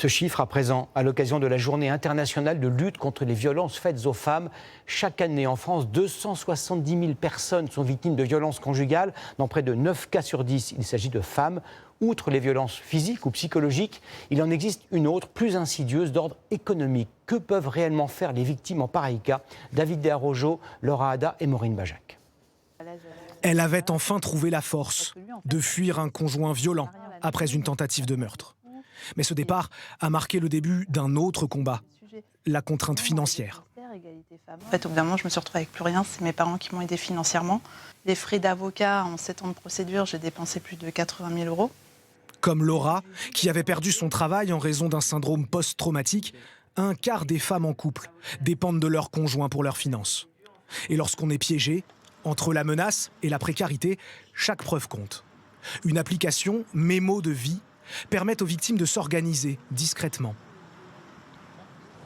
Ce chiffre à présent, à l'occasion de la journée internationale de lutte contre les violences faites aux femmes. Chaque année en France, 270 000 personnes sont victimes de violences conjugales. Dans près de 9 cas sur 10, il s'agit de femmes. Outre les violences physiques ou psychologiques, il en existe une autre, plus insidieuse, d'ordre économique. Que peuvent réellement faire les victimes en pareil cas? David Desarrojo, Laura Ada et Maureen Bajac. Elle avait enfin trouvé la force de fuir un conjoint violent après une tentative de meurtre. Mais ce départ a marqué le début d'un autre combat, la contrainte financière. En fait, au bout d'un moment, je me suis retrouvée avec plus rien. C'est mes parents qui m'ont aidée financièrement. Les frais d'avocat, en 7 ans de procédure, j'ai dépensé plus de 80 000 euros. Comme Laura, qui avait perdu son travail en raison d'un syndrome post-traumatique, un quart des femmes en couple dépendent de leur conjoint pour leurs finances. Et lorsqu'on est piégé, entre la menace et la précarité, chaque preuve compte. Une application, Mémo de vie, permet aux victimes de s'organiser discrètement.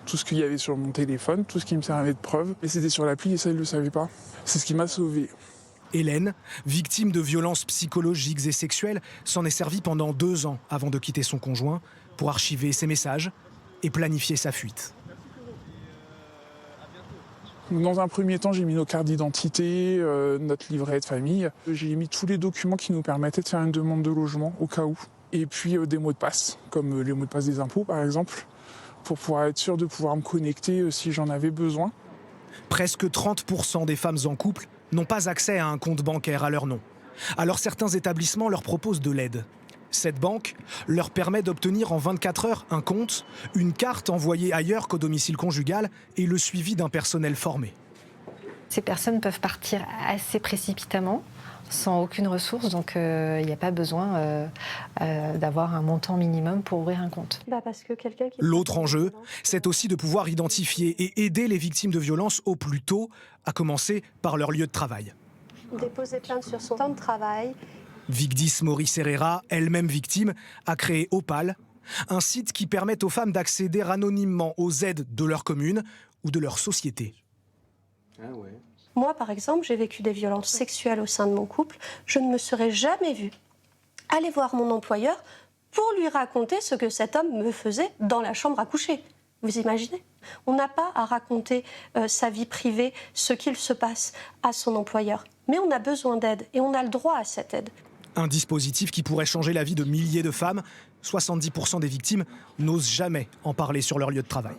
Tout ce qu'il y avait sur mon téléphone, tout ce qui me servait de preuve, et c'était sur l'appli et ça, ils ne le savaient pas. C'est ce qui m'a sauvée. Hélène, victime de violences psychologiques et sexuelles, s'en est servie pendant 2 ans avant de quitter son conjoint pour archiver ses messages et planifier sa fuite. Dans un premier temps, j'ai mis nos cartes d'identité, notre livret de famille. J'ai mis tous les documents qui nous permettaient de faire une demande de logement au cas où. Et puis des mots de passe, comme les mots de passe des impôts par exemple, pour pouvoir être sûr de pouvoir me connecter si j'en avais besoin. Presque 30% des femmes en couple n'ont pas accès à un compte bancaire à leur nom. Alors certains établissements leur proposent de l'aide. Cette banque leur permet d'obtenir en 24 heures un compte, une carte envoyée ailleurs qu'au domicile conjugal et le suivi d'un personnel formé. Ces personnes peuvent partir assez précipitamment, sans aucune ressource, donc il n'y a pas besoin d'avoir un montant minimum pour ouvrir un compte. L'autre enjeu, c'est aussi de pouvoir identifier et aider les victimes de violences au plus tôt, à commencer par leur lieu de travail. Déposer plainte sur son temps de travail. Vigdis Maurice Herrera, elle-même victime, a créé Opal, un site qui permet aux femmes d'accéder anonymement aux aides de leur commune ou de leur société. Ah ouais. Moi, par exemple, j'ai vécu des violences sexuelles au sein de mon couple. Je ne me serais jamais vue aller voir mon employeur pour lui raconter ce que cet homme me faisait dans la chambre à coucher. Vous imaginez? On n'a pas à raconter sa vie privée, ce qu'il se passe à son employeur. Mais on a besoin d'aide et on a le droit à cette aide. Un dispositif qui pourrait changer la vie de milliers de femmes. 70% des victimes n'osent jamais en parler sur leur lieu de travail.